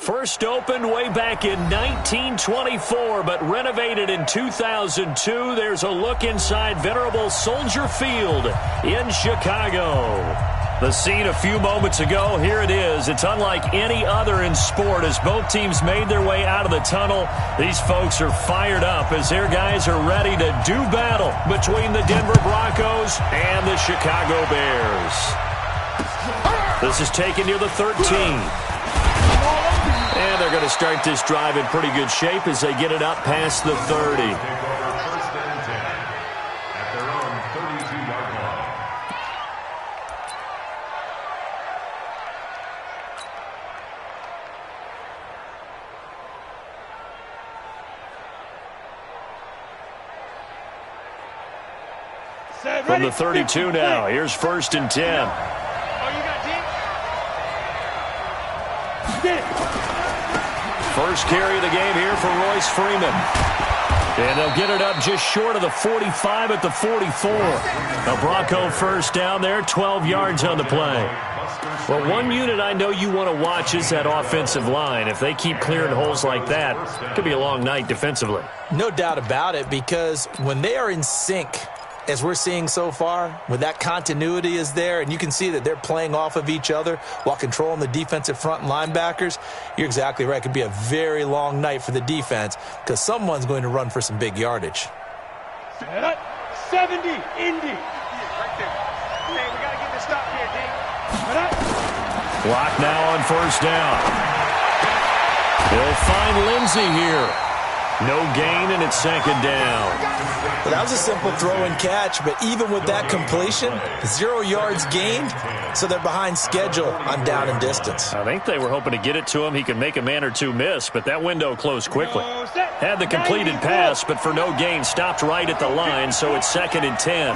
First opened way back in 1924, but renovated in 2002. There's a look inside venerable Soldier Field in Chicago. The scene a few moments ago, here it is. It's unlike any other in sport as both teams made their way out of the tunnel. These folks are fired up as their guys are ready to do battle between the Denver Broncos and the Chicago Bears. This is taken near the 13. And they're going to start this drive in pretty good shape as they get it up past the 30. From the 32 now, here's 1st and 10. First carry of the game here for Royce Freeman. And they'll get it up just short of the 45 at the 44. A Bronco first down there, 12 yards on the play. Well, one unit I know you want to watch is that offensive line. If they keep clearing holes like that, it could be a long night defensively. No doubt about it, because when they are in sync, as we're seeing so far, when that continuity is there and you can see that they're playing off of each other while controlling the defensive front and linebackers, you're exactly right. It could be a very long night for the defense because someone's going to run for some big yardage. 70, Indy. Right there. Hey, we got to get this stop here, D. Clock now on 1st down. They'll find Lindsey here. No gain, and it's 2nd down. Well, that was a simple throw and catch, but even with that completion, 0 yards gained, so they're behind schedule on down and distance. I think they were hoping to get it to him. He could make a man or two miss, but that window closed quickly. Had the completed pass, but for no gain, stopped right at the line, so it's 2nd and 10.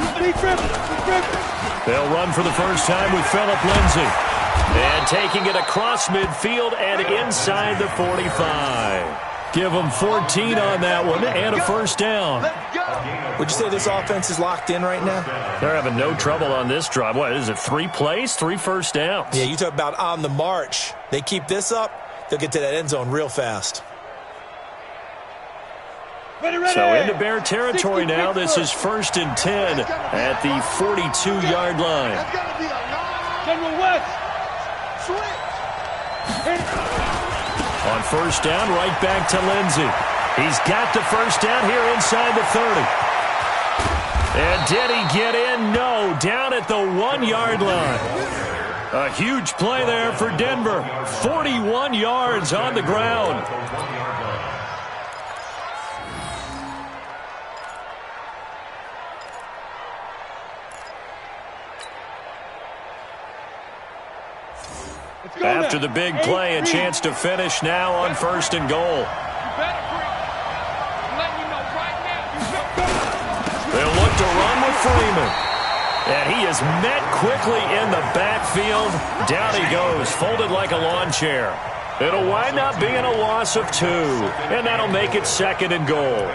They'll run for the first time with Phillip Lindsay. And taking it across midfield and inside the 45. Give them 14 on that one and a first down. Would you say this offense is locked in right now? They're having no trouble on this drive. What is it, 3 plays, 3 first downs? Yeah, you talk about on the march. They keep this up, they'll get to that end zone real fast. So into Bear territory now. This is 1st and 10 at the 42-yard line. General West. On 1st down, right back to Lindsey. He's got the first down here inside the 30. And did he get in? No, down at the 1-yard line. A huge play there for Denver. 41 yards on the ground. After the big play, a chance to finish now on 1st and goal. They'll look to run with Freeman. And he is met quickly in the backfield. Down he goes, folded like a lawn chair. It'll wind up being a loss of 2. And that'll make it 2nd and goal.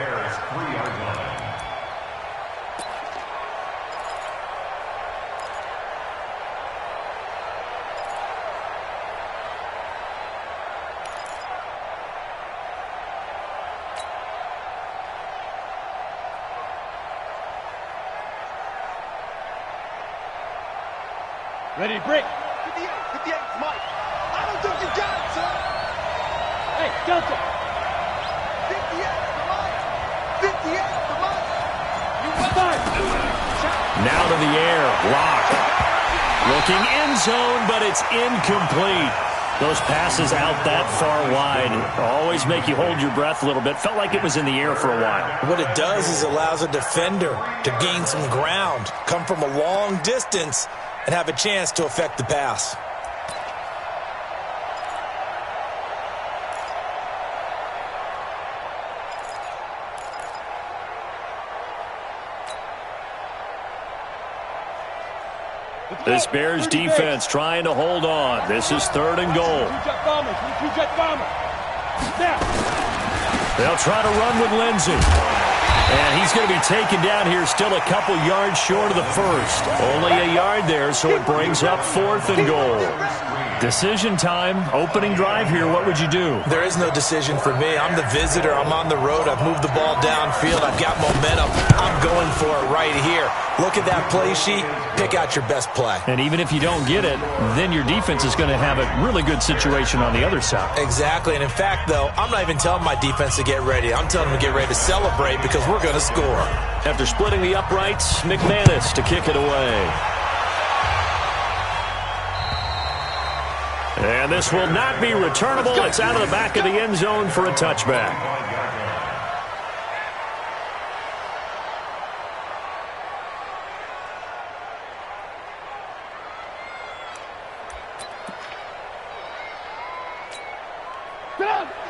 Ready, break. 58, Mike. I don't think you got it, sir. Hey, Delta. 58, Mike. 58, Mike. You five. Now to the air, block. Looking end zone, but it's incomplete. Those passes out that far wide always make you hold your breath a little bit. Felt like it was in the air for a while. What it does is allows a defender to gain some ground, come from a long distance, and have a chance to affect the pass. This Bears defense trying to hold on. This is 3rd and goal. They'll try to run with Lindsey. And he's going to be taken down here still a couple yards short of the first. Only a yard there, so it brings up 4th and goal. Decision time. Opening drive here. What would you do? There is no decision for me. I'm the visitor. I'm on the road. I've moved the ball downfield. I've got momentum. I'm going for it right here. Look at that play sheet. Pick out your best play. And even if you don't get it, then your defense is going to have a really good situation on the other side. Exactly. And in fact, though, I'm not even telling my defense to get ready. I'm telling them to get ready to celebrate because we're going to score. After splitting the uprights, McManus to kick it away. And this will not be returnable. It's out of the back of the end zone for a touchback.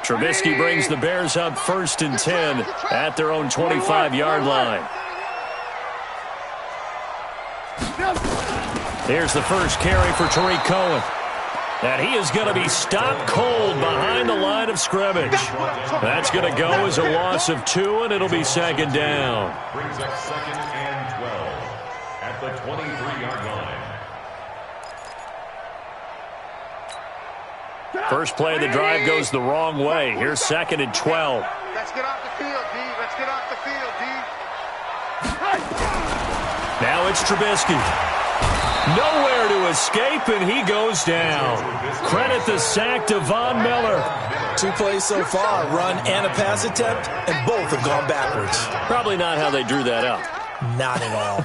Trubisky brings the Bears up 1st and 10 at their own 25-yard line. Here's the first carry for Tariq Cohen. And he is going to be stopped cold behind the line of scrimmage. That's going to go as a loss of 2, and it'll be 2nd down. Brings up 2nd and 12 at the 23-yard line. First play of the drive goes the wrong way. Here's 2nd and 12. Let's get off the field, D. Let's get off the field, D. Now it's Trubisky. Nowhere to escape, and he goes down. Credit the sack to Von Miller. 2 plays so far, run and a pass attempt, and both have gone backwards. Probably not how they drew that up. Not at all.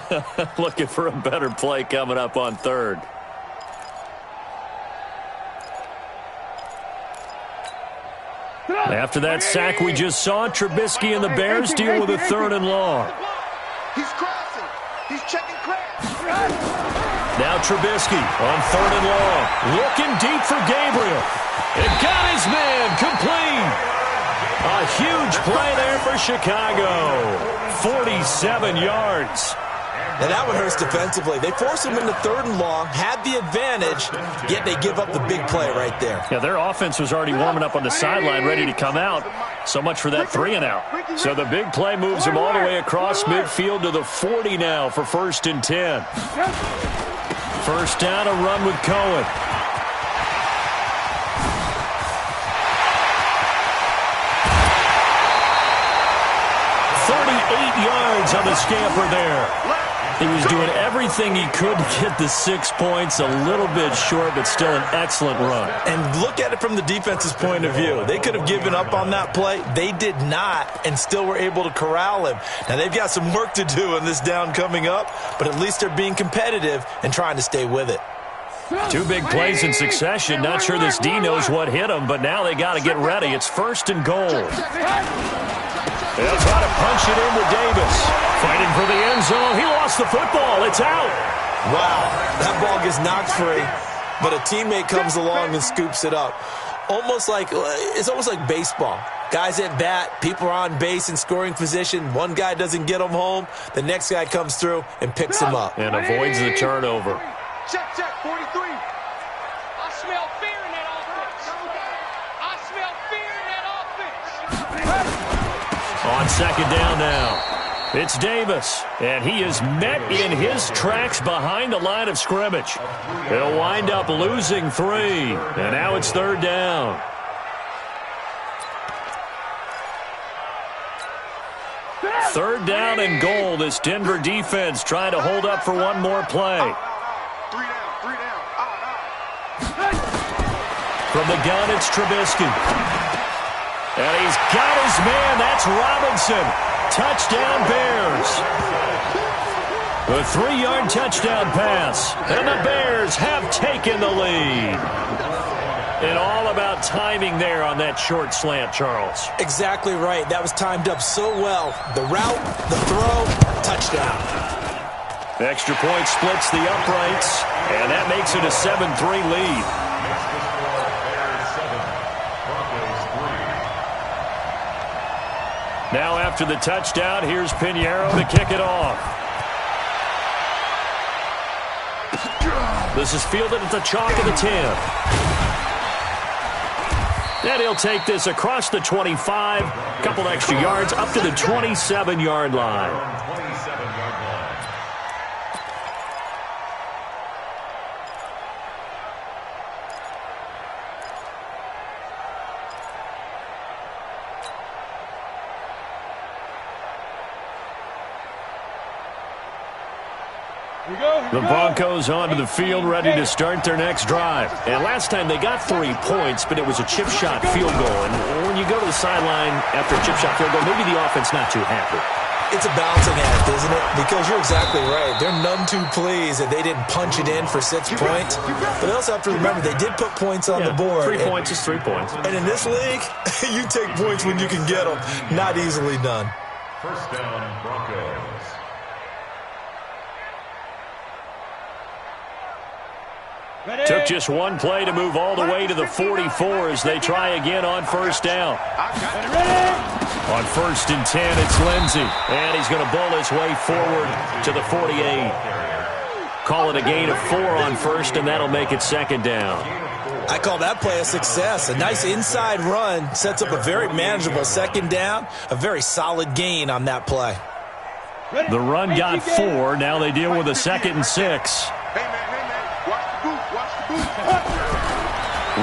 Looking for a better play coming up on 3rd. After that sack we just saw, Trubisky and the Bears deal with a 3rd and long. He's crossing. He's checking cracks. Now Trubisky on 3rd and long. Looking deep for Gabriel. It got his man complete. A huge play there for Chicago. 47 yards. And that one hurts defensively. They forced him into 3rd and long, had the advantage, yet they give up the big play right there. Yeah, their offense was already warming up on the sideline, ready to come out. So much for that 3 and out. So the big play moves him all the way across midfield to the 40 now for 1st and 10. First down, a run with Cohen. Yards on the scamper there. He was doing everything he could to get the 6 points, a little bit short, but still an excellent run. And look at it from the defense's point of view. They could have given up on that play. They did not, and still were able to corral him. Now, they've got some work to do in this down coming up, but at least they're being competitive and trying to stay with it. 2 big plays in succession. Not sure this D knows what hit him, but now they got to get ready. It's 1st and goal. They'll try to punch it into Davis. Fighting for the end zone. He lost the football. It's out. Wow, that ball gets knocked free, but a teammate comes along and scoops it up. It's almost like baseball. Guys at bat, people are on base in scoring position. One guy doesn't get him home. The next guy comes through and picks him up. And avoids the turnover. Check, 43. I smell fear in that offense. I smell fear in that offense. On 2nd down now. It's Davis, and he is met in his tracks behind the line of scrimmage. He'll wind up losing 3, and now it's 3rd down. Third down and goal. This Denver defense trying to hold up for one more play. 3 down. From the gun, it's Trubisky. And he's got his man. That's Robinson. Touchdown, Bears. A 3-yard touchdown pass. And the Bears have taken the lead. And all about timing there on that short slant, Charles. Exactly right. That was timed up so well. The route, the throw, touchdown. Extra point splits the uprights, and that makes it a 7-3 lead. Now after the touchdown, here's Pinheiro to kick it off. This is fielded at the chalk of the 10. And he'll take this across the 25, a couple extra yards, up to the 27-yard line. The Broncos onto the field, ready to start their next drive. And last time they got 3 points, but it was a chip shot field goal. And when you go to the sideline after a chip shot field goal, maybe the offense not too happy. It's a balancing act, isn't it? Because you're exactly right. They're none too pleased that they didn't punch it in for 6 points. But they also have to remember they did put points on the board. 3 points is 3 points. And in this league, you take points when you can get them. Not easily done. First down, Broncos. Took just one play to move all the way to the 44 as they try again on first down. On 1st and 10, it's Lindsey. And he's going to bull his way forward to the 48. Call it a gain of 4 on first, and that'll make it 2nd down. I call that play a success. A nice inside run sets up a very manageable 2nd down. A very solid gain on that play. The run got 4. Now they deal with a 2nd and 6.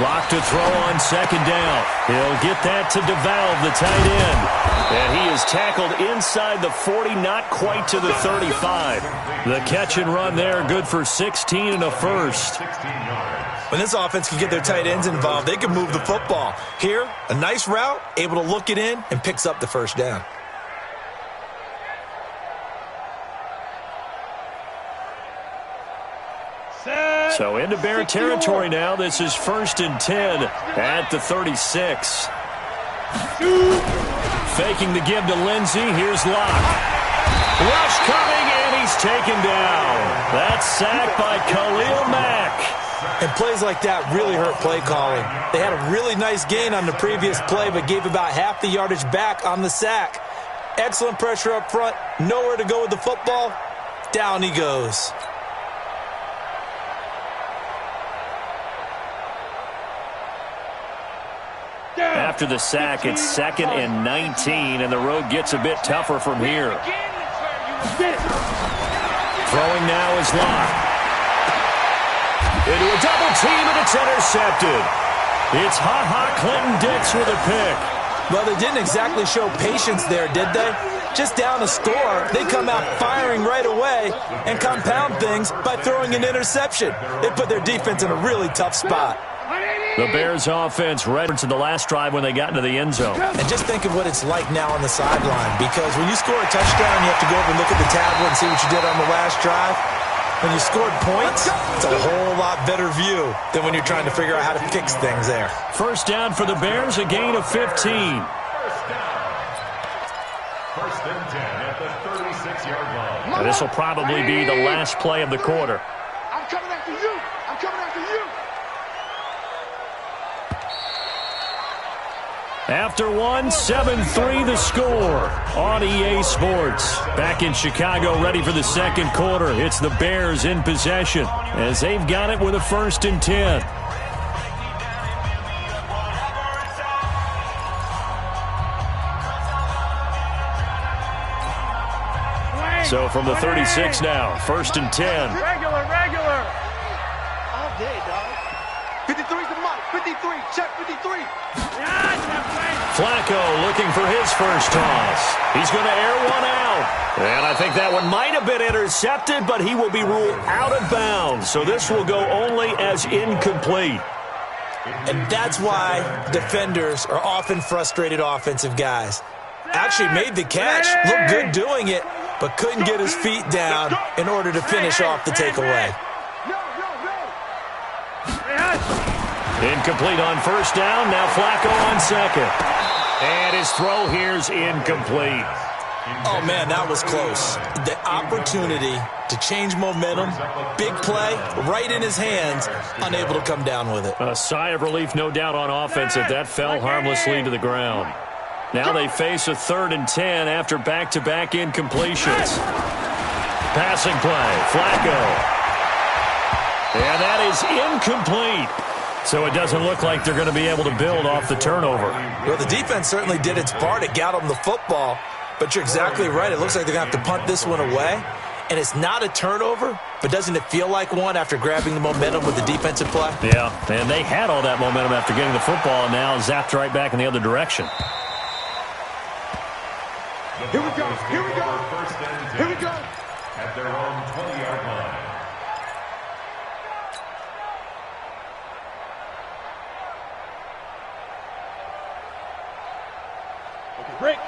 Lock to throw on 2nd down. He'll get that to DeValve, the tight end. And he is tackled inside the 40, not quite to the 35. The catch and run there, good for 16 and a first. When this offense can get their tight ends involved, they can move the football. Here, a nice route, able to look it in, and picks up the first down. So into Bear territory now. This is 1st and 10 at the 36. Faking the give to Lindsey. Here's Locke. Rush coming, and he's taken down. That's sacked by Khalil Mack. And plays like that really hurt play calling. They had a really nice gain on the previous play, but gave about half the yardage back on the sack. Excellent pressure up front. Nowhere to go with the football. Down he goes. After the sack, it's 2nd and 19, and the road gets a bit tougher from here. Throwing now is Locke. Into a double team, and it's intercepted. It's Ha-Ha Clinton-Dix with a pick. Well, they didn't exactly show patience there, did they? Just down a score, they come out firing right away and compound things by throwing an interception. They put their defense in a really tough spot. The Bears offense read to the last drive when they got into the end zone. And just think of what it's like now on the sideline, because when you score a touchdown, you have to go over and look at the tablet and see what you did on the last drive. When you scored points, it's a whole lot better view than when you're trying to figure out how to fix things there. First down for the Bears, a gain of 15. First and 10 at the 36-yard line. Now, this will probably be the last play of the quarter. I'm coming after you. I'm coming after you. After one, 7-3 the score on EA Sports. Back in Chicago, ready for the second quarter. It's the Bears in possession as they've got it with a 1st and 10. So from the 36 now, 1st and 10. Regular. All day, dog. 53's the mark. 53. Check 53. Flacco looking for his first toss. He's going to air one out. And I think that one might have been intercepted, but he will be ruled out of bounds. So this will go only as incomplete. And that's why defenders are often frustrated offensive guys. Actually made the catch, looked good doing it, but couldn't get his feet down in order to finish off the takeaway. Incomplete on first down. Now Flacco on second. And his throw here's incomplete. Oh, man, that was close. The opportunity to change momentum, big play, right in his hands, unable to come down with it. A sigh of relief, no doubt, on offense if that fell harmlessly to the ground. Now they face a 3rd and 10 after back-to-back incompletions. Passing play, Flacco. And that is incomplete. So it doesn't look like they're going to be able to build off the turnover. Well, the defense certainly did its part. It got them the football. But you're exactly right. It looks like they're going to have to punt this one away. And it's not a turnover, but doesn't it feel like one after grabbing the momentum with the defensive play? Yeah, and they had all that momentum after getting the football, and now zapped right back in the other direction. Here we go. Here we go. Here we go. their own 20-yard line.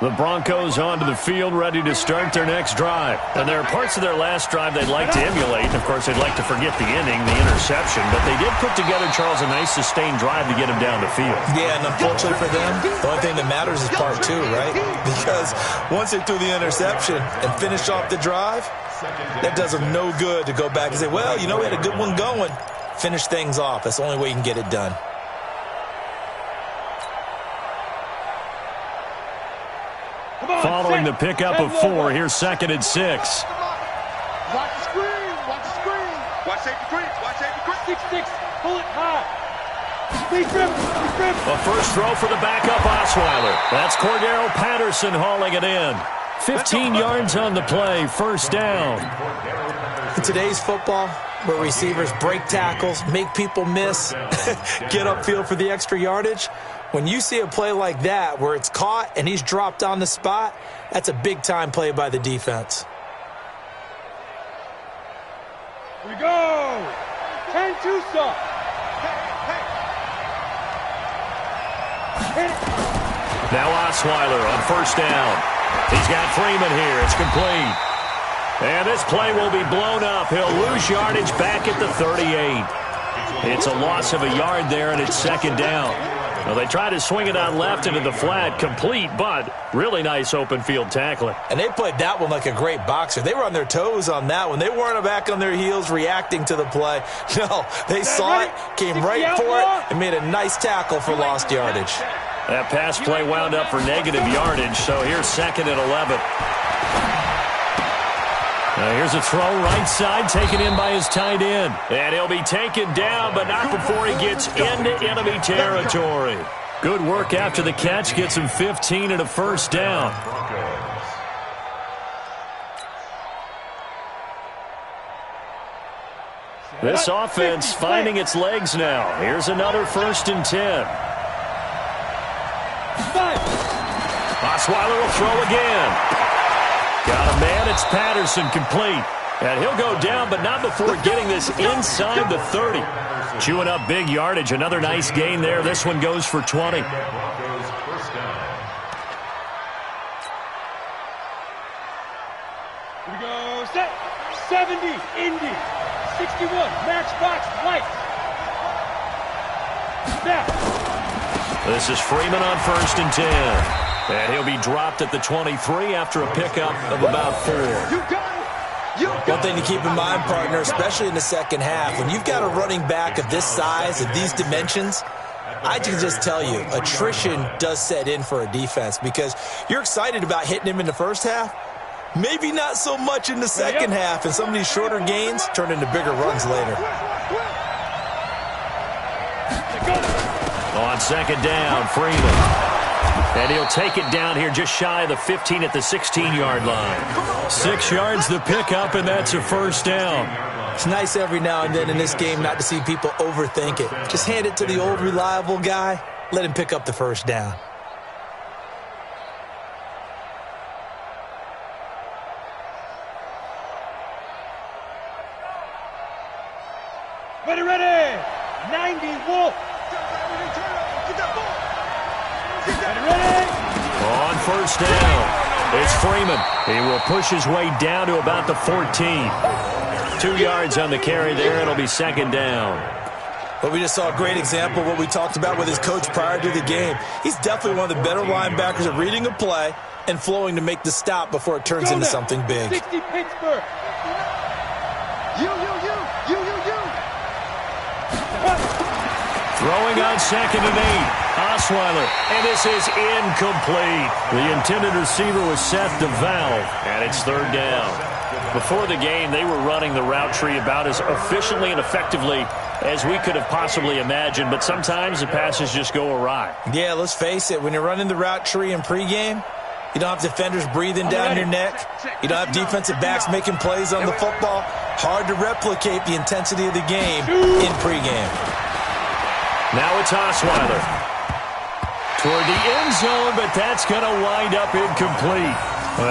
The Broncos onto the field, ready to start their next drive. And there are parts of their last drive they'd like to emulate. Of course, they'd like to forget the inning, the interception. But they did put together, Charles, a nice sustained drive to get him down the field. Yeah, and unfortunately for them, the only thing that matters is part two, right? Because once they threw the interception and finished off the drive, that does them no good to go back and say, well, you know, we had a good one going. Finish things off. That's the only way you can get it done. Following the pickup of 4, here's 2nd and 6. Watch the screen. Watch the screen. Watch safety creep. Watch safety creep. 6-6. Pull it high. Speed grip. A first throw for the backup Osweiler. That's Cordero Patterson hauling it in. 15 yards on the play, first down. In today's football, where receivers break tackles, make people miss, get upfield for the extra yardage, when you see a play like that where it's caught and he's dropped on the spot, that's a big-time play by the defense. Here we go. 10-2 stop. Now Osweiler on first down. He's got Freeman here. It's complete. And this play will be blown up. He'll lose yardage back at the 38. It's a loss of a yard there, and it's 2nd down. Well, they try to swing it out left into the flat, complete, but really nice open field tackling. And they played that one like a great boxer. They were on their toes on that one. They weren't back on their heels reacting to the play. No, they saw it, came right for it, and made a nice tackle for lost yardage. That pass play wound up for negative yardage, so here's 2nd and 11. Now here's a throw right side, taken in by his tight end. And he'll be taken down, but not before he gets into enemy territory. Good work after the catch, gets him 15 and a first down. This offense finding its legs now. Here's another 1st and 10. Osweiler will throw again. Got a man, it's Patterson, complete. And he'll go down, but not before getting this inside the 30. Chewing up big yardage, another nice gain there. This one goes for 20. Here we go. Set. 70. Indy. 61. Matchbox. White. Snap. This is Freeman on 1st and 10. And he'll be dropped at the 23 after a pickup of about 4. One thing to keep in mind, partner, especially in the second half, when you've got a running back of this size, of these dimensions, I can just tell you, attrition does set in for a defense because you're excited about hitting him in the first half, maybe not so much in the second half, and some of these shorter gains turn into bigger runs later. On 2nd down, Freeman. And he'll take it down here just shy of the 15 at the 16-yard line. 6 yards the pickup, and that's a first down. It's nice every now and then in this game not to see people overthink it. Just hand it to the old reliable guy. Let him pick up the first down. Ready. 90 Wolf. On first down, it's Freeman. He will push his way down to about the 14. 2 yards on the carry there. It'll be 2nd down. Well, we just saw a great example of what we talked about with his coach prior to the game. He's definitely one of the better linebackers at reading a play and flowing to make the stop before it turns into something big. 60 Pittsburgh. Throwing on 2nd and 8. Osweiler, and this is incomplete. The intended receiver was Seth DeValve, and it's 3rd down. Before the game, they were running the route tree about as efficiently and effectively as we could have possibly imagined, but sometimes the passes just go awry. Yeah, let's face it, when you're running the route tree in pregame, you don't have defenders breathing down your neck. You don't have defensive backs making plays on the football. Hard to replicate the intensity of the game in pregame. Now it's Osweiler. toward the end zone, but that's going to wind up incomplete.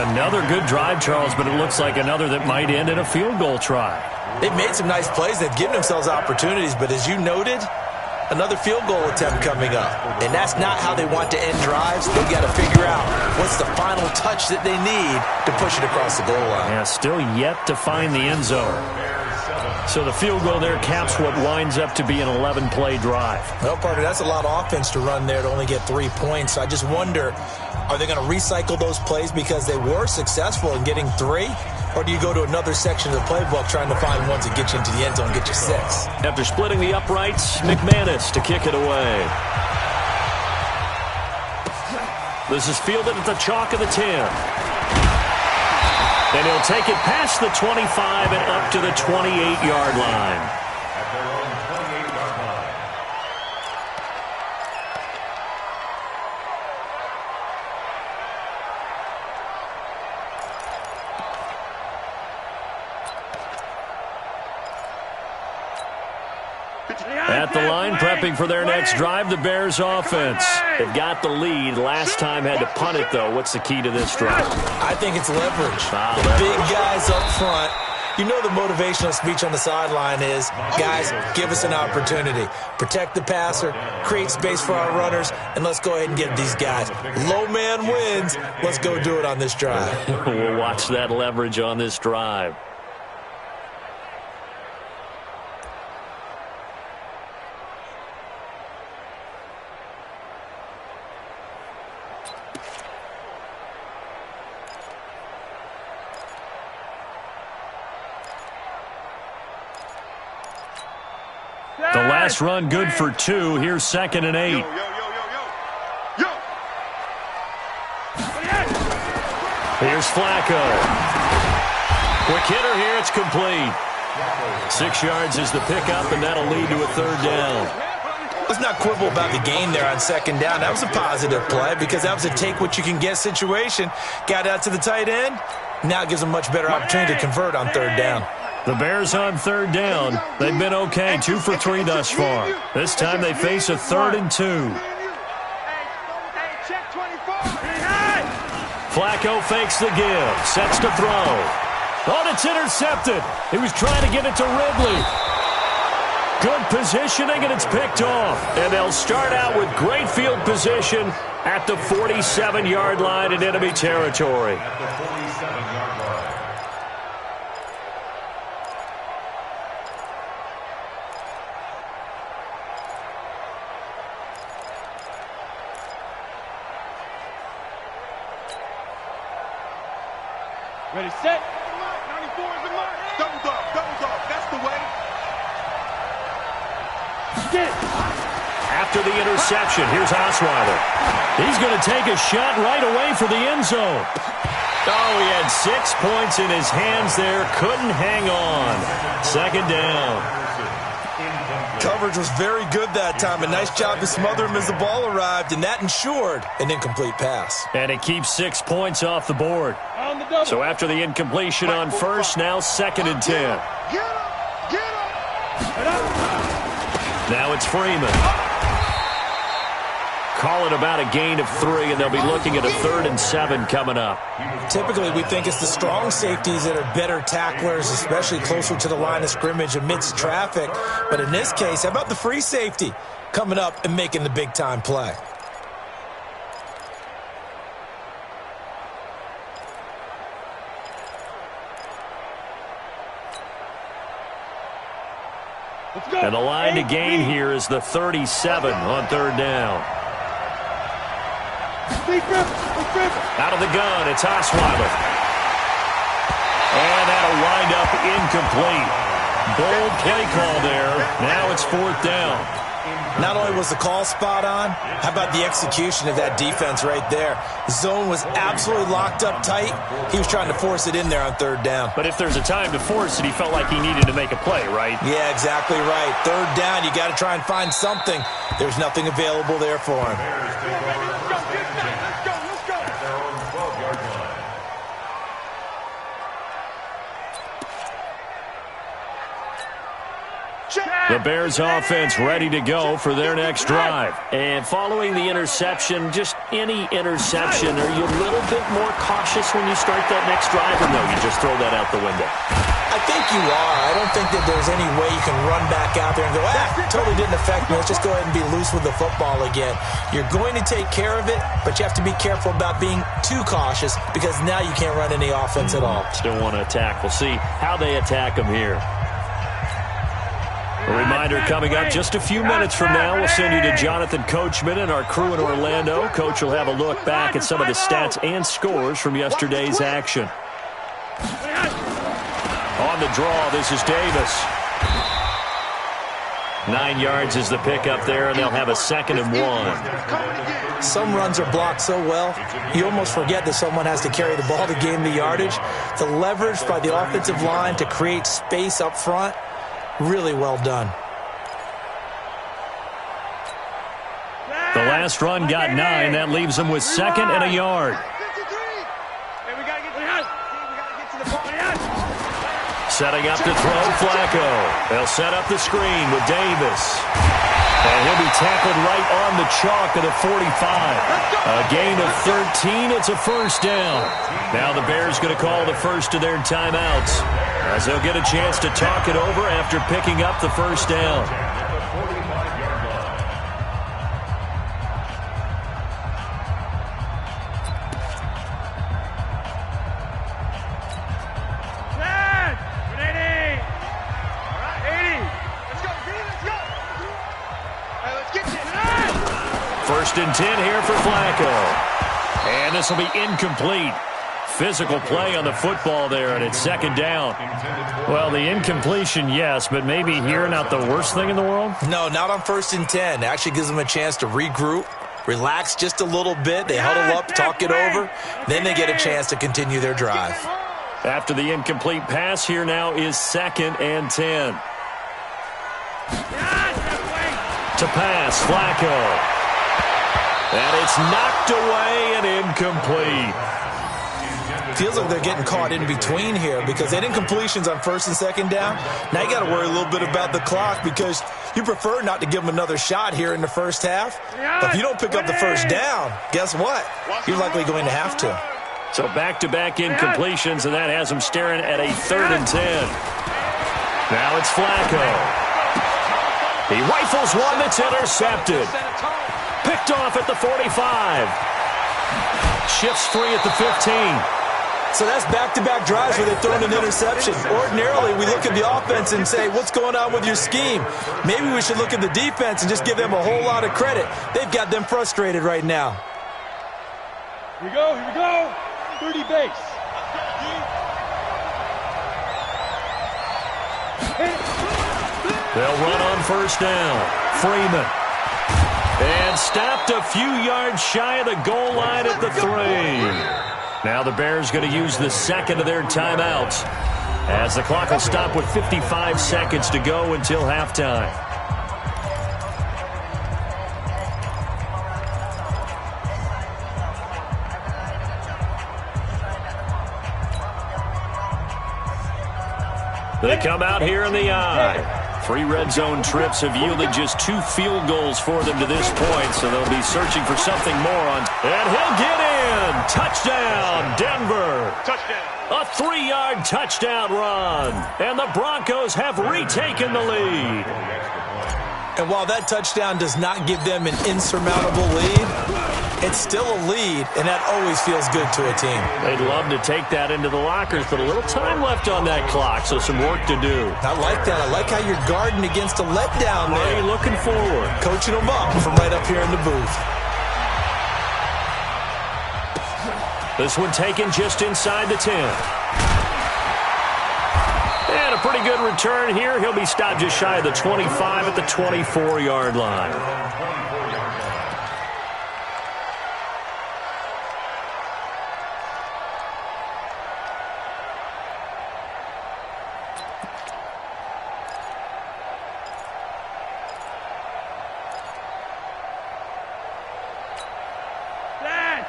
Another good drive, Charles, but it looks like another that might end in a field goal try. They've made some nice plays. They've given themselves opportunities, but as you noted, another field goal attempt coming up. And that's not how they want to end drives. They've got to figure out what's the final touch that they need to push it across the goal line. Yeah, still yet to find the end zone. So the field goal there caps what winds up to be an 11-play drive. Well, partner, that's a lot of offense to run there to only get 3 points. So I just wonder, are they going to recycle those plays because they were successful in getting 3? Or do you go to another section of the playbook trying to find ones that get you into the end zone and get you 6? After splitting the uprights, McManus to kick it away. This is fielded at the chalk of the 10. And he'll take it past the 25 and up to the 28-yard line. At their own 28-yard line. At the line, prepping for their next drive, the Bears offense. They've got the lead. Last time had to punt it, though. What's the key to this drive? I think it's leverage. Leverage. Big guys up front. You know the motivational speech on the sideline is, guys, give us an opportunity. Protect the passer, create space for our runners, and let's go ahead and get these guys. Low man wins. Let's go do it on this drive. We'll watch that leverage on this drive. The last run good for 2. Here's 2nd and 8. Here's Flacco. Quick hitter here. It's complete. 6 yards is the pickup, and that'll lead to a 3rd down. Let's not quibble about the gain there on 2nd down. That was a positive play because that was a take-what-you-can-get situation. Got out to the tight end. Now it gives them a much better opportunity to convert on 3rd down. The Bears on 3rd down. They've been okay, 2 for 3 thus far. This time they face a 3rd and 2. Flacco fakes the give, sets to throw. Oh, it's intercepted. He was trying to get it to Ridley. Good positioning, and it's picked off. And they'll start out with great field position at the 47-yard line in enemy territory. At the 47-yard line. Ready, set. 94 is the mark. Double dog. That's the way. Get. After the interception, here's Osweiler. He's going to take a shot right away for the end zone. Oh, he had 6 points in his hands there. Couldn't hang on. 2nd down. Coverage was very good that time. A nice job to smother him as the ball arrived, and that ensured an incomplete pass. And it keeps 6 points off the board. On the double. So after the incompletion on 1st, now 2nd and 10. Get up. Now it's Freeman. Call it about a gain of 3, and they'll be looking at a 3rd and 7 coming up. Typically, we think it's the strong safeties that are better tacklers, especially closer to the line of scrimmage amidst traffic. But in this case, how about the free safety coming up and making the big-time play? And the line to gain here is the 37 on 3rd down. Out of the gun, it's Osweiler. And that'll wind up incomplete. Bold play call there. Now it's 4th down. Not only was the call spot on, how about the execution of that defense right there? The zone was absolutely locked up tight. He was trying to force it in there on 3rd down. But if there's a time to force it, he felt like he needed to make a play, right? Yeah, exactly right. 3rd down, you got to try and find something. There's nothing available there for him. The Bears offense ready to go for their next drive. And following the interception, just any interception, are you a little bit more cautious when you start that next drive, or no, you just throw that out the window? I think you are. I don't think that there's any way you can run back out there and go, totally didn't affect me. Let's just go ahead and be loose with the football again. You're going to take care of it, but you have to be careful about being too cautious because now you can't run any offense at all. Still want to attack. We'll see how they attack them here. A reminder coming up just a few minutes from now. We'll send you to Jonathan Coachman and our crew in Orlando. Coach will have a look back at some of the stats and scores from yesterday's action. On the draw, this is Davis. 9 yards is the pickup there, and they'll have a 2nd and 1. Some runs are blocked so well, you almost forget that someone has to carry the ball to gain the yardage. The leverage by the offensive line to create space up front, really well done. The last run got 9. That leaves them with 2nd and a yard. Setting up to throw, Flacco. They'll set up the screen with Davis. And he'll be tackled right on the chalk at the 45. A gain of 13. It's a first down. Now the Bears going to call the first of their timeouts, as they'll get a chance to talk it over after picking up the first down. First and 10 here for Flacco. And this will be incomplete. Physical play on the football there, and it's 2nd down. Well, the incompletion, yes, but maybe here not the worst thing in the world? No, not on 1st and 10. It actually gives them a chance to regroup, relax just a little bit. They huddle up, talk it over. Then they get a chance to continue their drive. After the incomplete pass, here now is 2nd and 10. To pass, Flacco. And it's knocked away and incomplete. Feels like they're getting caught in between here because they had incompletions on 1st and 2nd down. Now you got to worry a little bit about the clock because you prefer not to give them another shot here in the first half. But if you don't pick up the first down, guess what? You're likely going to have to. So back-to-back incompletions, and that has them staring at a 3rd and 10. Now it's Flacco. He rifles one that's intercepted. Picked off at the 45. Shifts free at the 15. So that's back-to-back drives where they've thrown an interception. Ordinarily, we look at the offense and say, what's going on with your scheme? Maybe we should look at the defense and just give them a whole lot of credit. They've got them frustrated right now. Here we go, here we go. 30 base. They'll run on first down. Freeman. And stopped a few yards shy of the goal line at the 3. Now the Bears going to use the 2nd of their timeouts, as the clock will stop with 55 seconds to go until halftime. They come out here in the eye. 3 red zone trips have yielded just 2 field goals for them to this point, so they'll be searching for something more on. And he'll get in. Touchdown, Denver. Touchdown. A 3-yard touchdown run. And the Broncos have retaken the lead. And while that touchdown does not give them an insurmountable lead, it's still a lead, and that always feels good to a team. They'd love to take that into the lockers, but a little time left on that clock, so some work to do. I like that. I like how you're guarding against a letdown there. Already looking forward. Coaching them up from right up here in the booth. This one taken just inside the 10. And a pretty good return here. He'll be stopped just shy of the 25 at the 24-yard line.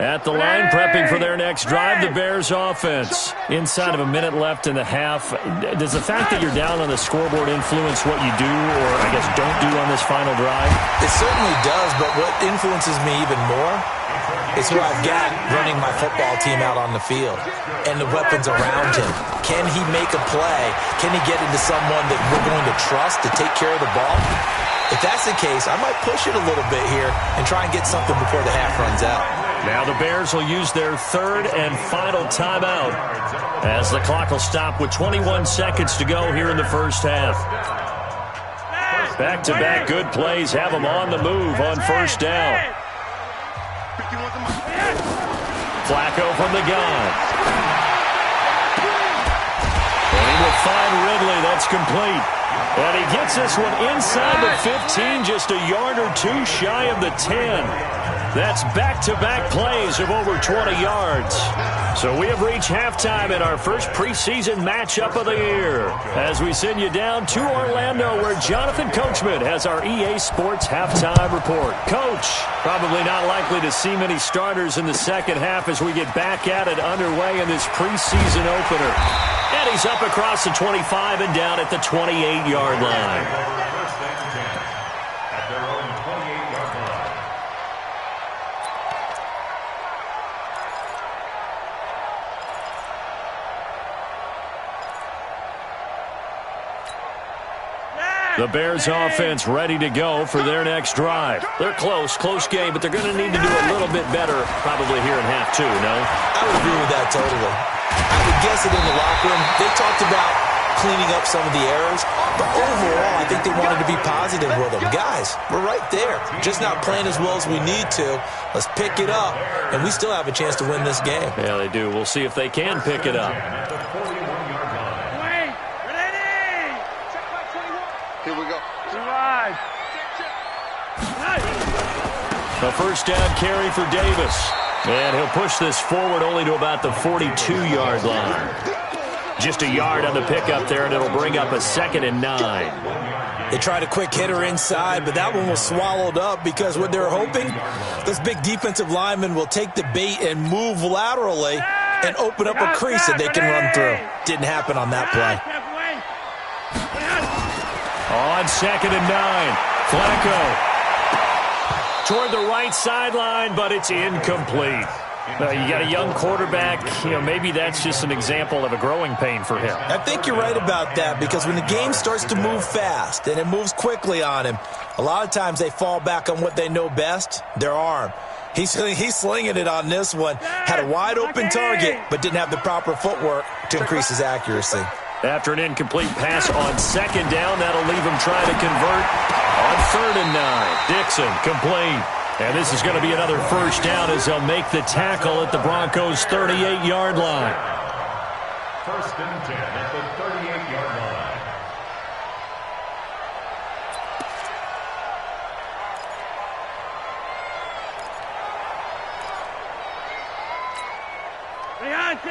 At the line, prepping for their next drive, the Bears offense. Inside of a minute left in the half, does the fact that you're down on the scoreboard influence what you do, or I guess don't do on this final drive? It certainly does, but what influences me even more is who I've got running my football team out on the field and the weapons around him. Can he make a play? Can he get into someone that we're going to trust to take care of the ball? If that's the case, I might push it a little bit here and try and get something before the half runs out. Now the Bears will use their third and final timeout as the clock will stop with 21 seconds to go here in the first half. Back-to-back good plays have them on the move on first down. Flacco from the gun. And he will find Ridley. That's complete. And he gets this one inside the 15, just a yard or two shy of the 10. That's back-to-back plays of over 20 yards. So we have reached halftime in our first preseason matchup of the year as we send you down to Orlando where Jonathan Coachman has our EA Sports halftime report. Coach, probably not likely to see many starters in the second half as we get back at it underway in this preseason opener. And he's up across the 25 and down at the 28-yard line. The Bears offense ready to go for their next drive. They're close game, but they're going to need to do a little bit better probably here in half two, no? I would agree with that totally. I would guess it in the locker room. They talked about cleaning up some of the errors, but overall I think they wanted to be positive with them. Guys, we're right there. Just not playing as well as we need to. Let's pick it up, and we still have a chance to win this game. Yeah, they do. We'll see if they can pick it up. Here we go. A first down carry for Davis. And he'll push this forward only to about the 42-yard line. Just a yard on the pickup there, and it'll bring up a 2nd and 9. They tried a quick hitter inside, but that one was swallowed up because what they're hoping, this big defensive lineman will take the bait and move laterally and open up a crease that they can run through. Didn't happen on that play. On 2nd and 9, Flacco toward the right sideline, but it's incomplete. You got a young quarterback. Maybe that's just an example of a growing pain for him. I think you're right about that because when the game starts to move fast and it moves quickly on him, a lot of times they fall back on what they know best, their arm. He's slinging it on this one. Had a wide-open target, but didn't have the proper footwork to increase his accuracy. After an incomplete pass on 2nd down, that'll leave him trying to convert on 3rd and 9. Dixon complete. And this is going to be another first down as they'll make the tackle at the Broncos' 38-yard line. 1st and 10 at the 38-yard line.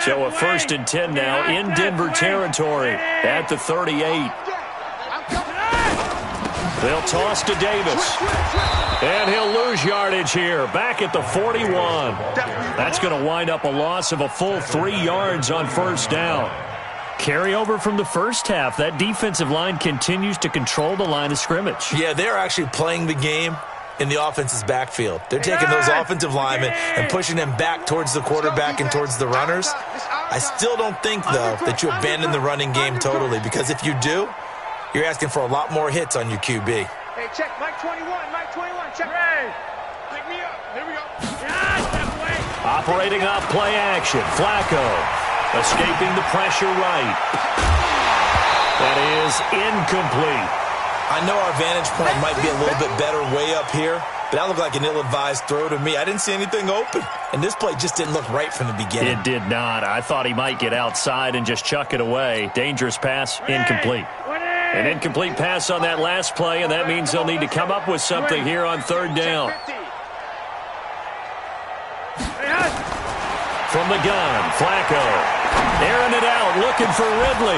So a 1st and 10 now in Denver territory at the 38. They'll toss to Davis. And he'll lose yardage here, back at the 41. That's going to wind up a loss of a full 3 yards on 1st down. Carryover from the first half. That defensive line continues to control the line of scrimmage. Yeah, they're actually playing the game in the offense's backfield. They're taking those offensive linemen and pushing them back towards the quarterback and towards the runners. I still don't think, though, that you abandon the running game totally, because if you do, you're asking for a lot more hits on your QB. Hey, check. Mike 21. Check. Ray. Pick me up. Here we go. Yeah, operating off play action. Flacco escaping the pressure right. That is incomplete. I know our vantage point might be a little bit better way up here, but that looked like an ill-advised throw to me. I didn't see anything open, and this play just didn't look right from the beginning. It did not. I thought he might get outside and just chuck it away. Dangerous pass, incomplete. An incomplete pass on that last play, and that means they'll need to come up with something here on 3rd down. From the gun, Flacco airing it out, looking for Ridley.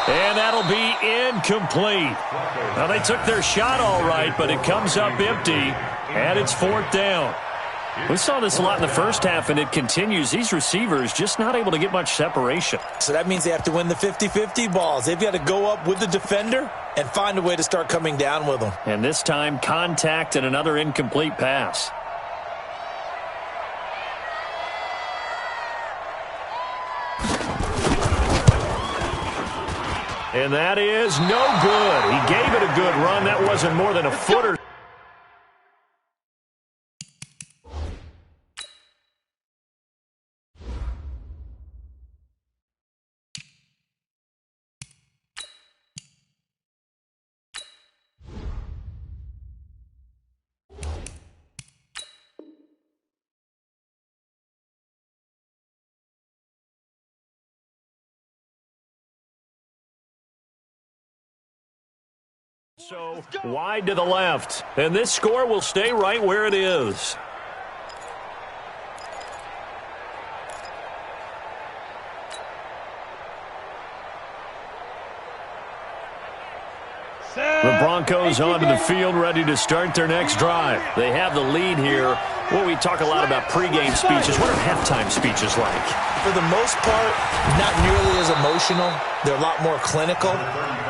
And that'll be incomplete. Now, they took their shot all right, but it comes up empty, and it's 4th down. We saw this a lot in the first half, and it continues. These receivers just not able to get much separation. So that means they have to win the 50-50 balls. They've got to go up with the defender and find a way to start coming down with them. And this time, contact and another incomplete pass. And that is no good. He gave it a good run. That wasn't more than a foot or so wide to the left. And this score will stay right where it is. The Broncos onto the field, ready to start their next drive. They have the lead here. Well, we talk a lot about pregame speeches. What are halftime speeches like? For the most part, not nearly as emotional. They're a lot more clinical.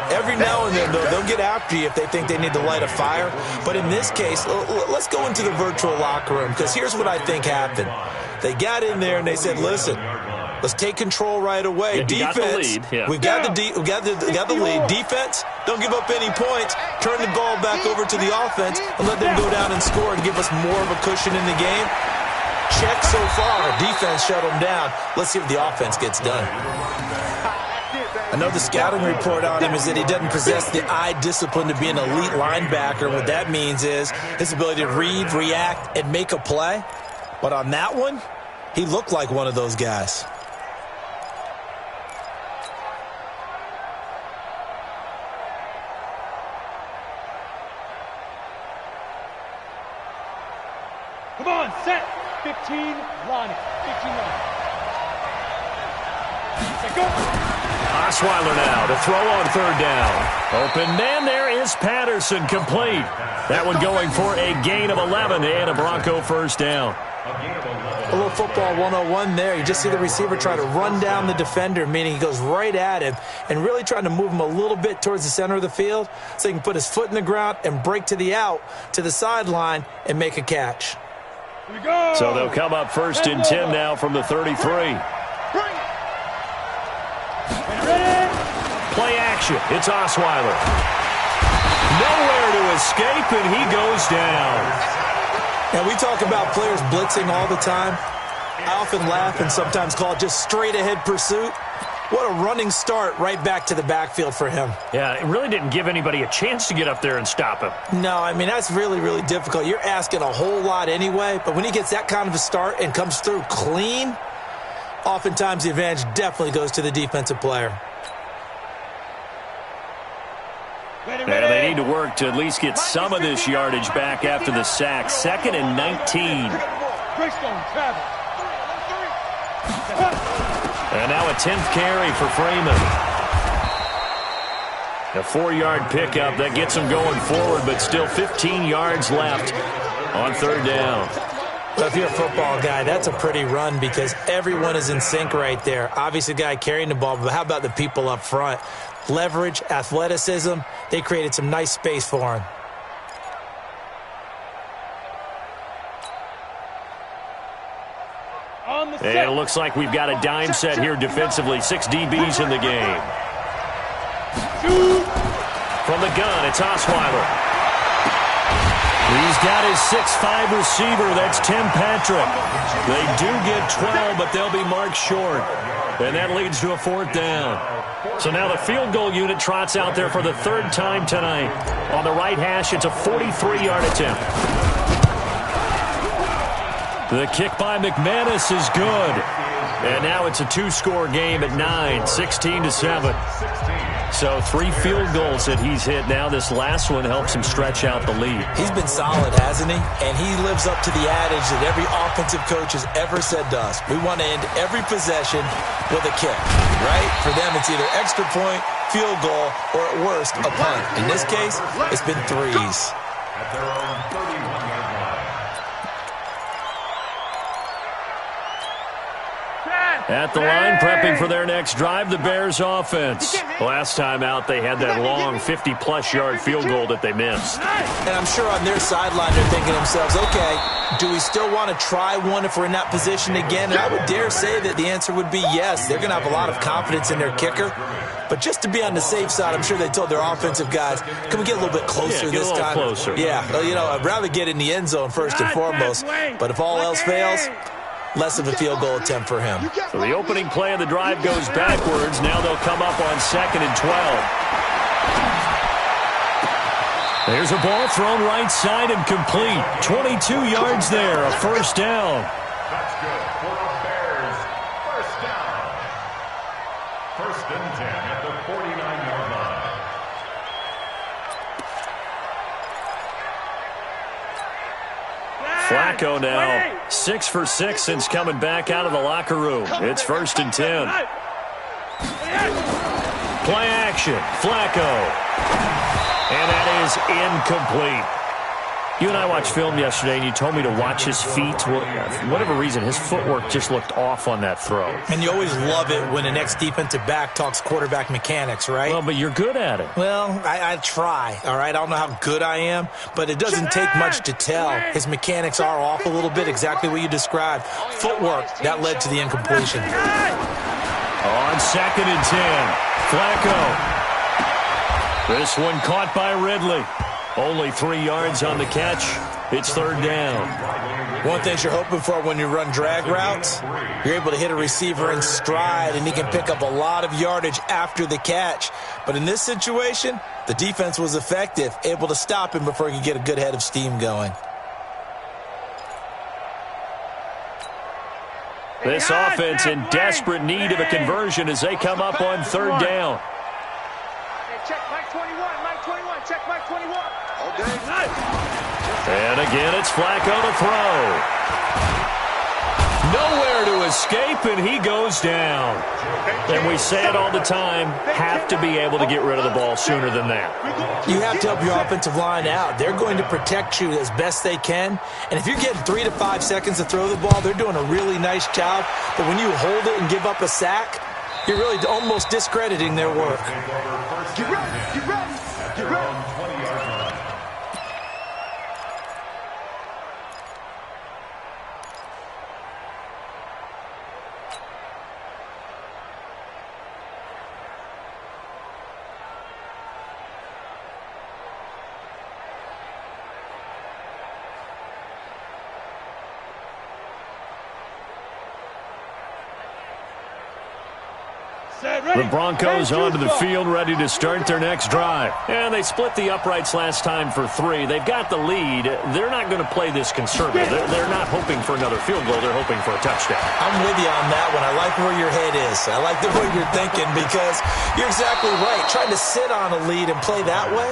Every now and then, though, they'll get after you if they think they need to light a fire. But in this case, let's go into the virtual locker room, because here's what I think happened. They got in there and they said, listen, let's take control right away. Yeah, defense, we got the lead. Defense, don't give up any points. Turn the ball back over to the offense and let them go down and score and give us more of a cushion in the game. Check so far. Defense shut them down. Let's see if the offense gets done. I know the scouting report on him is that he doesn't possess the eye discipline to be an elite linebacker. What that means is his ability to read, react, and make a play. But on that one, he looked like one of those guys. Come on, set. 15, line it. 15 line. Set, go. Osweiler now to throw on third down. Open man there is Patterson, complete. That one going for a gain of 11 and a Bronco first down. A little football 101 there. You just see the receiver try to run down the defender, meaning he goes right at him and really trying to move him a little bit towards the center of the field so he can put his foot in the ground and break to the out, to the sideline, and make a catch. Here we go. So they'll come up first and 10 now from the 33. Play action. It's Osweiler. Nowhere to escape, and he goes down. Now, we talk about players blitzing all the time. I often laugh and sometimes call it just straight-ahead pursuit. What a running start right back to the backfield for him. Yeah, it really didn't give anybody a chance to get up there and stop him. No, I mean, that's really, really difficult. You're asking a whole lot anyway, but when he gets that kind of a start and comes through clean, oftentimes the advantage definitely goes to the defensive player. Ready, And they need to work to at least get some of this yardage back after the sack. 2nd and 19. Greystone, travel. And now a 10th carry for Freeman. A 4-yard pickup that gets him going forward, but still 15 yards left on third down. Well, if you're a football guy, that's a pretty run because everyone is in sync right there. Obviously, the guy carrying the ball, but how about the people up front? Leverage, athleticism, they created some nice space for him. And it looks like we've got a dime set here defensively. 6 DBs in the game. From the gun, it's Osweiler. He's got his 6'5" receiver. That's Tim Patrick. They do get 12, but they'll be marked short. And that leads to a 4th down. So now the field goal unit trots out there for the 3rd time tonight. On the right hash, it's a 43-yard attempt. The kick by McManus is good. And now it's a 2-score game at 9, 16-7. So 3 field goals that he's hit now. This last one helps him stretch out the lead. He's been solid, hasn't he? And he lives up to the adage that every offensive coach has ever said to us. We want to end every possession with a kick, right? For them, it's either extra point, field goal, or at worst, a punt. In this case, it's been 3s. At their own 31-yard line. At the line, prepping for their next drive, the Bears offense. Last time out, they had that long 50-plus yard field goal that they missed. And I'm sure on their sideline they're thinking to themselves, okay, do we still want to try one if we're in that position again? And I would dare say that the answer would be yes. They're going to have a lot of confidence in their kicker. But just to be on the safe side, I'm sure they told their offensive guys, can we get a little bit closer this time? Closer. Yeah, well, you know, I'd rather get in the end zone first and foremost. But if all else fails, less of a field goal attempt for him. So the opening play of the drive goes backwards. Now they'll come up on 2nd and 12. There's a ball thrown right side and complete. 22 yards there, a first down. That's good for the Bears. First down. 1st and 10 at the 49-yard line. Flacco now 6 for 6 since coming back out of the locker room. It's 1st and 10. Play action. Flacco. And that is incomplete. You and I watched film yesterday, and you told me to watch his feet. Well, for whatever reason, his footwork just looked off on that throw. And you always love it when the next defensive back talks quarterback mechanics, right? Well, but you're good at it. Well, I try, all right? I don't know how good I am, but it doesn't take much to tell. His mechanics are off a little bit, exactly what you described. Footwork, that led to the incompletion. On 2nd and 10, Flacco. This one caught by Ridley. Only 3 yards on the catch. It's 3rd down. One thing you're hoping for when you run drag routes, you're able to hit a receiver in stride, and he can pick up a lot of yardage after the catch. But in this situation, the defense was effective, able to stop him before he could get a good head of steam going. This offense in desperate need of a conversion as they come up on 3rd down. Check Mike 21, Mike 21, check Mike 21. And again, it's Flacco to throw. Nowhere to escape, and he goes down. And we say it all the time, have to be able to get rid of the ball sooner than that. You have to help your offensive line out. They're going to protect you as best they can. And if you're getting 3 to 5 seconds to throw the ball, they're doing a really nice job. But when you hold it and give up a sack, you're really almost discrediting their work. Get ready, get ready, get ready. The Broncos onto the field, ready to start their next drive. And they split the uprights last time for 3. They've got the lead. They're not going to play this conservative. They're not hoping for another field goal. They're hoping for a touchdown. I'm with you on that one. I like where your head is. I like the way you're thinking because you're exactly right. Trying to sit on a lead and play that way,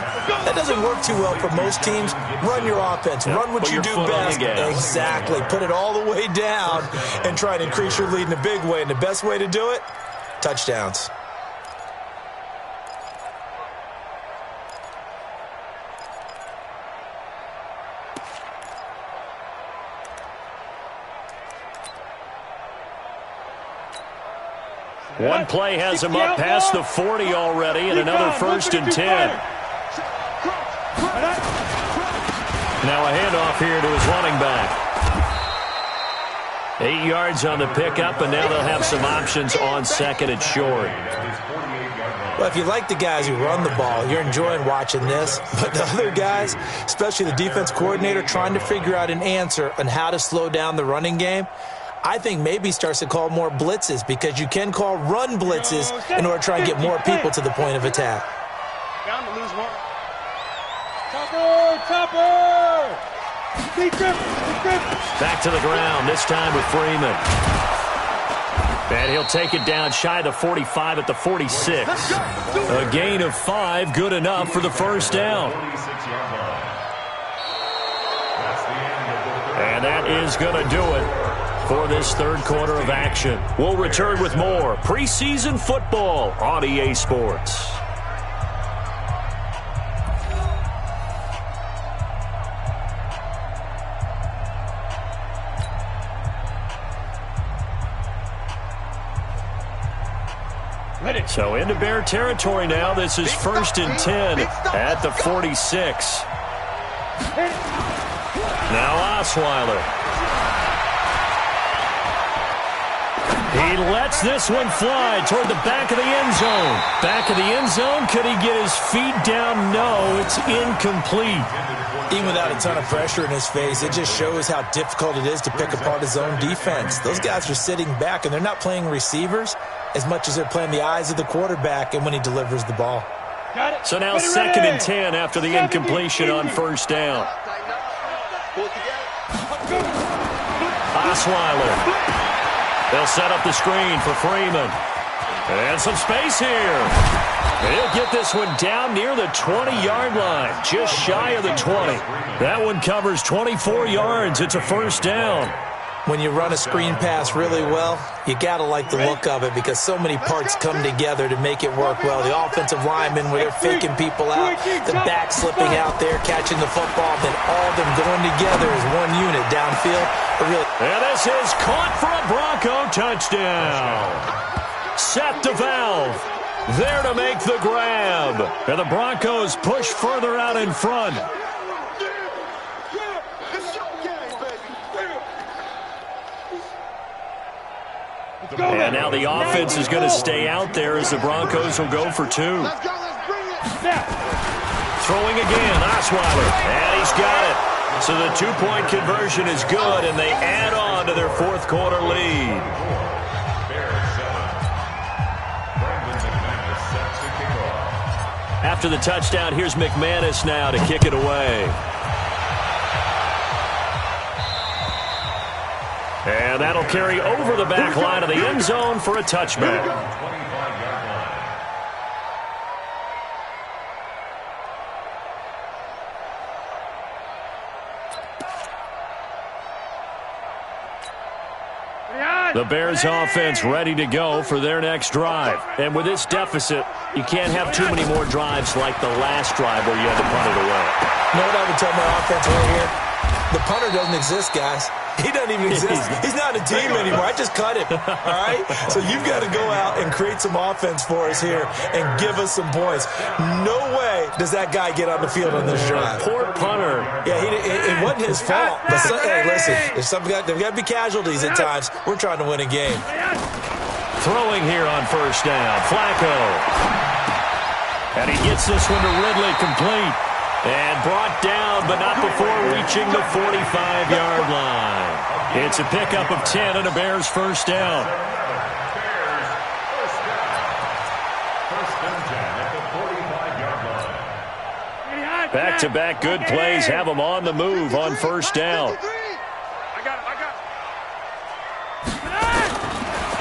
that doesn't work too well for most teams. Run your offense. Run what you do best. Exactly. Put it all the way down and try to increase your lead in a big way. And the best way to do it, touchdowns. One play has him up past the 40 already, and another 1st and 10. Now a handoff here to his running back. 8 yards on the pickup, and now they'll have some options on 2nd and short. Well, if you like the guys who run the ball, you're enjoying watching this. But the other guys, especially the defense coordinator, trying to figure out an answer on how to slow down the running game, I think maybe starts to call more blitzes because you can call run blitzes in order to try and get more people to the point of attack. Down to lose one. Topper! Back to the ground, this time with Freeman. And he'll take it down shy of the 45 at the 46. A gain of 5, good enough for the first down. And that is going to do it for this third quarter of action. We'll return with more preseason football on EA Sports. So into Bear territory now. This is 1st and 10 at the 46. Now Osweiler. He lets this one fly toward the back of the end zone. Back of the end zone. Could he get his feet down? No, it's incomplete. Even without a ton of pressure in his face, it just shows how difficult it is to pick apart his own defense. Those guys are sitting back, and they're not playing receivers as much as they're playing the eyes of the quarterback and when he delivers the ball. So now 2nd and 10 after the incompletion on 1st down. Osweiler. They'll set up the screen for Freeman. And some space here. He'll get this one down near the 20-yard line, just shy of the 20. That one covers 24 yards. It's a 1st down. When you run a screen pass really well, you got to like the look of it because so many parts come together to make it work well. The offensive linemen, where they're faking people out, the back slipping out there, catching the football, then all of them going together as one unit downfield. And this is caught for a Bronco touchdown. Seth DeValve there to make the grab. And the Broncos push further out in front. And now the offense is going to stay out there as the Broncos will go for 2. Throwing again, Osweiler. And he's got it. So the 2-point conversion is good, and they add on to their 4th quarter lead. After the touchdown, here's McManus now to kick it away. And that'll carry over the back line of the end zone for a touchback. The Bears offense ready to go for their next drive. And with this deficit, you can't have too many more drives like the last drive where you had to punt it away. You know what I would tell my offense right here? The punter doesn't exist, guys. He doesn't even exist. He's not a team anymore. I just cut him, all right? So you've got to go out and create some offense for us here and give us some points. No way does that guy get on the field on this drive. Poor punter. Yeah, it wasn't his fault. But hey, listen, there's got to be casualties at times. We're trying to win a game. Throwing here on 1st down. Flacco. And he gets this one to Ridley complete. And brought down, but not before reaching the 45-yard line. It's a pickup of 10 and a Bears 1st down. Back-to-back good plays have them on the move on 1st down.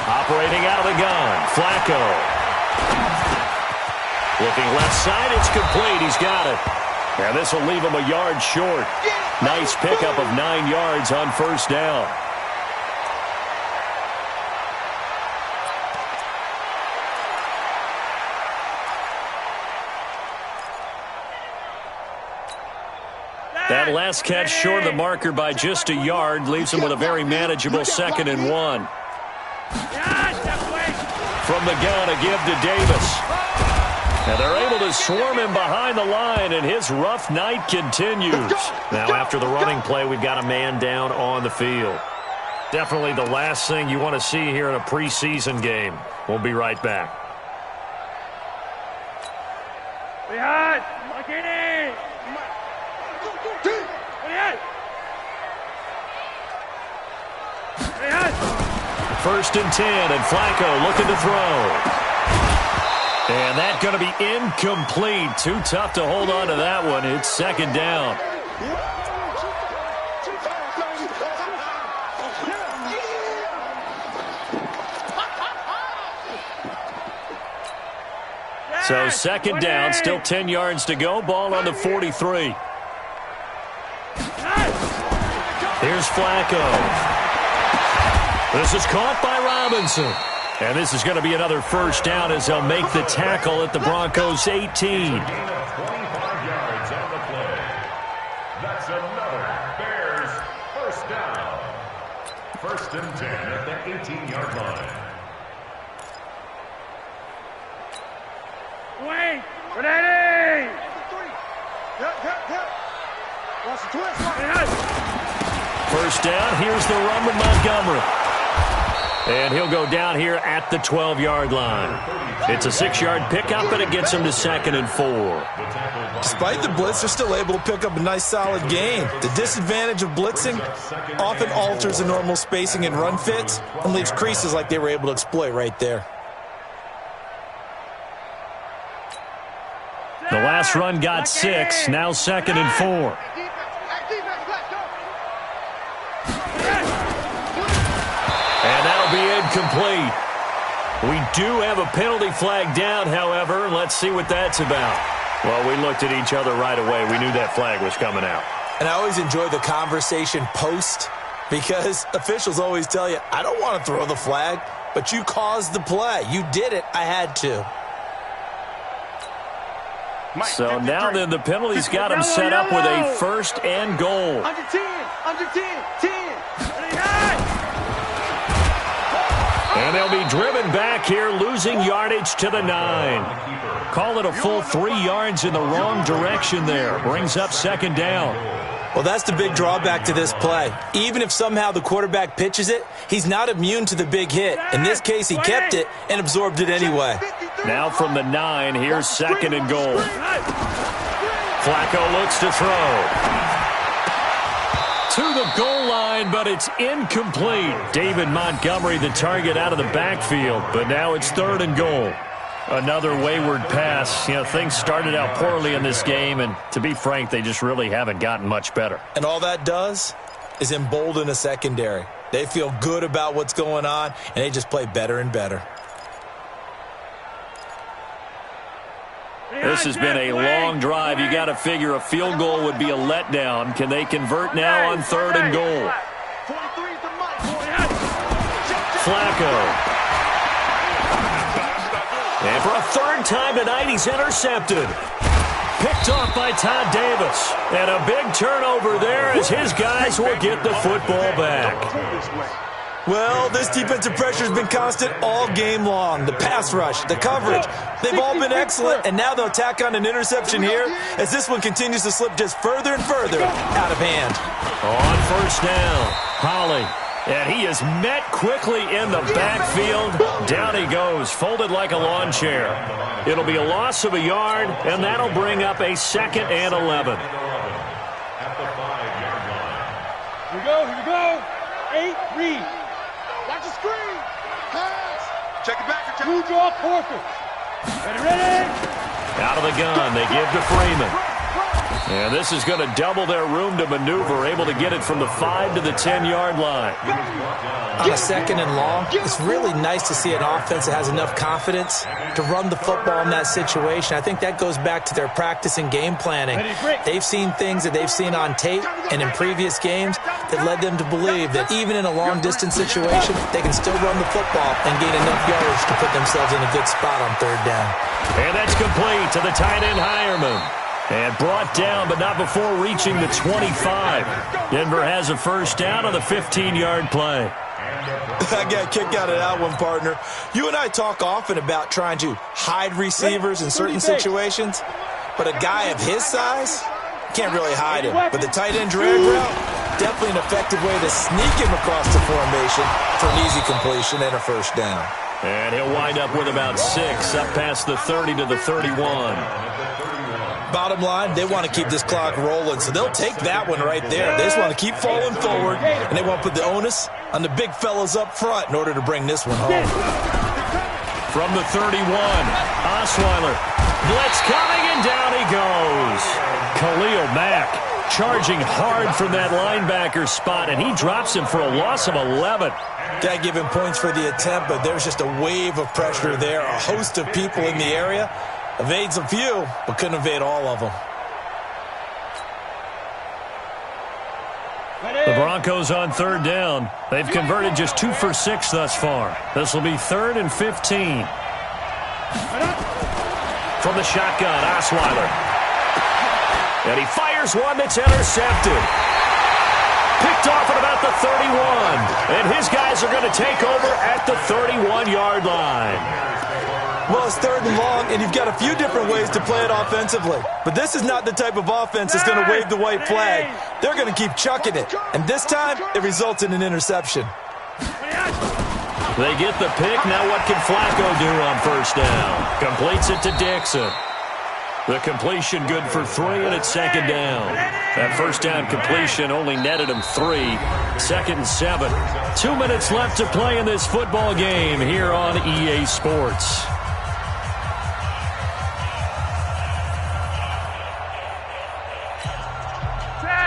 Operating out of the gun, Flacco. Looking left side, it's complete. He's got it. And this will leave him a yard short. Nice pickup of 9 yards on 1st down. That last catch short of the marker by just a yard leaves him with a very manageable 2nd and 1. From the gun, a give to Davis. And they're able to swarm him behind the line, and his rough night continues. Now, after the running play, we've got a man down on the field. Definitely the last thing you want to see here in a preseason game. We'll be right back. First and 10, and Flacco looking to throw. And that's going to be incomplete. Too tough to hold on to that one. It's 2nd down. So 2nd down, still 10 yards to go. Ball on the 43. Here's Flacco. This is caught by Robinson. And this is going to be another 1st down as they'll make the tackle at the Broncos 18. 25 yards on the play. That's another Bears 1st down. 1st and 10 at the 18-yard line. Wait. Ready. 3. Yep. Watch the twist. First down. Here's the run with Montgomery. And he'll go down here at the 12-yard line. It's a 6-yard pickup, and it gets him to 2nd and 4. Despite the blitz, they're still able to pick up a nice, solid gain. The disadvantage of blitzing often alters the normal spacing and run fits and leaves creases like they were able to exploit right there. The last run got 6, now 2nd and 4. And that'll be incomplete. We do have a penalty flag down, however. Let's see what that's about. Well, we looked at each other right away. We knew that flag was coming out. And I always enjoy the conversation post because officials always tell you, I don't want to throw the flag, but you caused the play. You did it. I had to. So now then the penalty's got him set up with a 1st and goal. Under 10. And they'll be driven back here, losing yardage to the 9. Call it a full 3 yards in the wrong direction there. Brings up 2nd down. Well, that's the big drawback to this play. Even if somehow the quarterback pitches it, he's not immune to the big hit. In this case, he kept it and absorbed it anyway. Now from the 9, here's 2nd and goal. Flacco looks to throw. To the goal line, but it's incomplete. David Montgomery, the target out of the backfield, but now it's 3rd and goal. Another wayward pass. You know, things started out poorly in this game, and to be frank, they just really haven't gotten much better. And all that does is embolden a secondary. They feel good about what's going on, and they just play better and better. This has been a long drive. You got to figure a field goal would be a letdown. Can they convert now on 3rd and goal? Flacco. And for a 3rd time tonight, he's intercepted. Picked off by Todd Davis. And a big turnover there as his guys will get the football back. Well, this defensive pressure has been constant all game long. The pass rush, the coverage, they've all been excellent, and now they'll tack on an interception here as this one continues to slip just further and further out of hand. On 1st down, Holly, and he is met quickly in the backfield. Down he goes, folded like a lawn chair. It'll be a loss of a yard, and that'll bring up a 2nd and 11. At the 5-yard line. Here we go. 8, read. Watch the screen. Pass. Check it back. Two draw quarter. Ready. Out of the gun, they give to Freeman. And this is going to double their room to maneuver, able to get it from the 5 to the 10-yard line. On a 2nd and long, it's really nice to see an offense that has enough confidence to run the football in that situation. I think that goes back to their practice and game planning. They've seen things that they've seen on tape and in previous games that led them to believe that even in a long-distance situation, they can still run the football and gain enough yardage to put themselves in a good spot on 3rd down. And that's complete to the tight end Hireman. And brought down, but not before reaching the 25. Denver has a 1st down on the 15-yard play. I got a kick out of that one, partner. You and I talk often about trying to hide receivers in certain situations, but a guy of his size can't really hide him. But the tight end drag route, definitely an effective way to sneak him across the formation for an easy completion and a 1st down. And he'll wind up with about 6 up past the 30 to the 31. Bottom line, they want to keep this clock rolling, so they'll take that one right there. They just want to keep falling forward, and they want to put the onus on the big fellas up front in order to bring this one home. From the 31, Osweiler. Blitz coming, and down he goes. Khalil Mack charging hard from that linebacker spot, and he drops him for a loss of 11. Got to give him points for the attempt, but there's just a wave of pressure there. A host of people in the area. Evades a few, but couldn't evade all of them. The Broncos on 3rd down. They've converted just 2 for 6 thus far. This will be 3rd and 15. From the shotgun, Osweiler. And he fires one that's intercepted. Picked off at about the 31. And his guys are going to take over at the 31-yard line. Well, it's 3rd and long, and you've got a few different ways to play it offensively. But this is not the type of offense that's going to wave the white flag. They're going to keep chucking it. And this time, it results in an interception. They get the pick. Now what can Flacco do on 1st down? Completes it to Dixon. The completion good for 3, and it's 2nd down. That 1st down completion only netted him 3. 2nd and 7. 2 minutes left to play in this football game here on EA Sports.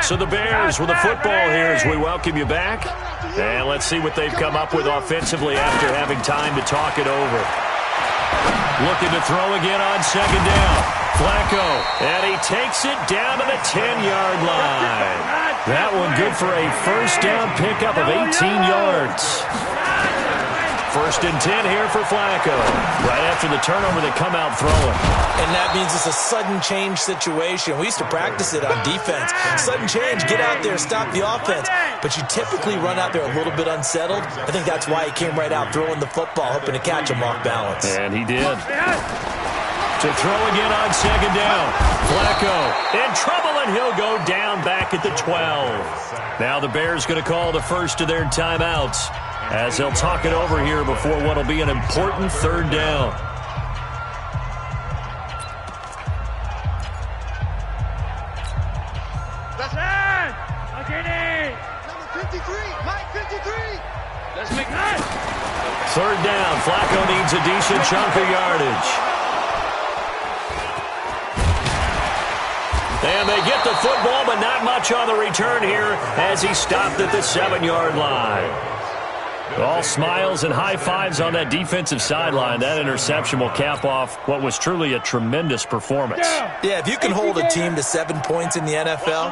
So the Bears with the football here as we welcome you back. And let's see what they've come up with offensively after having time to talk it over. Looking to throw again on 2nd down. Flacco, and he takes it down to the 10-yard line. That one good for a 1st down pickup of 18 yards. 1st and 10 here for Flacco. Right after the turnover, they come out throwing. And that means it's a sudden change situation. We used to practice it on defense. Sudden change, get out there, stop the offense. But you typically run out there a little bit unsettled. I think that's why he came right out throwing the football, hoping to catch him off balance. And he did. To throw again on 2nd down. Flacco in trouble, and he'll go down back at the 12. Now the Bears going to call the first of their timeouts as they'll talk it over here before what will be an important 3rd down. That's it! Okay, number 53, Mike 53. Let's make that. 3rd down. Flacco needs a decent chunk of yardage. And they get the football, but not much on the return here as he stopped at the 7-yard line. All smiles and high fives on that defensive sideline. That interception will cap off what was truly a tremendous performance. Yeah, if you can hold a team to 7 points in the NFL,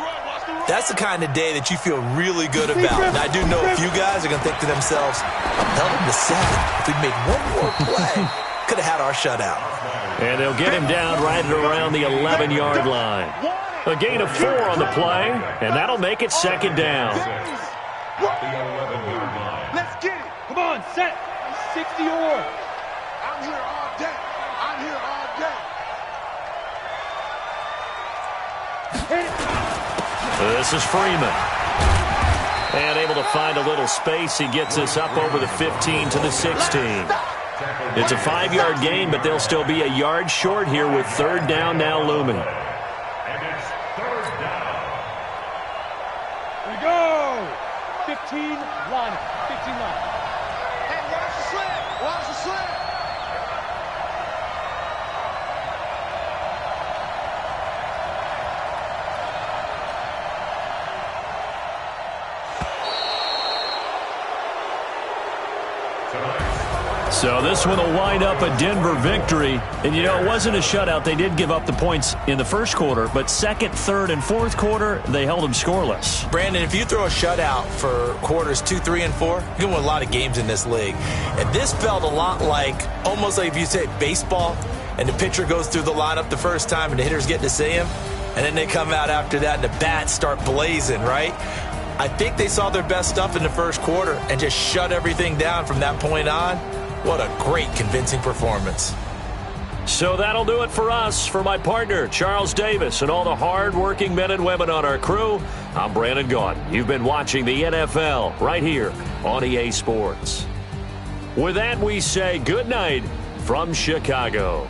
that's the kind of day that you feel really good about. And I do know a few guys are going to think to themselves, held him to 7. If we made one more play, could have had our shutout. And they'll get him down right at around the 11-yard line. A gain of 4 on the play, and that'll make it 2nd down. Let's get it. Come on, set. 60 or. I'm here all day. I'm here all day. This is Freeman. And able to find a little space. He gets us up over the 15 to the 16. It's a 5-yard gain, but they'll still be a yard short here with 3rd down now looming. And it's 3rd down. Here we go. 15 line. 15 line. Hey, watch the slant. Watch the slant. So this one will wind up a Denver victory. And, you know, it wasn't a shutout. They did give up the points in the 1st quarter, but 2nd, 3rd, and 4th quarter, they held them scoreless. Brandon, if you throw a shutout for quarters 2, 3, and 4, you can win a lot of games in this league. And this felt a lot like, almost like if you say baseball, and the pitcher goes through the lineup the first time and the hitters get to see him, and then they come out after that and the bats start blazing, right? I think they saw their best stuff in the 1st quarter and just shut everything down from that point on. What a great, convincing performance. So that'll do it for us. For my partner, Charles Davis, and all the hard-working men and women on our crew, I'm Brandon Gaudin. You've been watching the NFL right here on EA Sports. With that, we say good night from Chicago.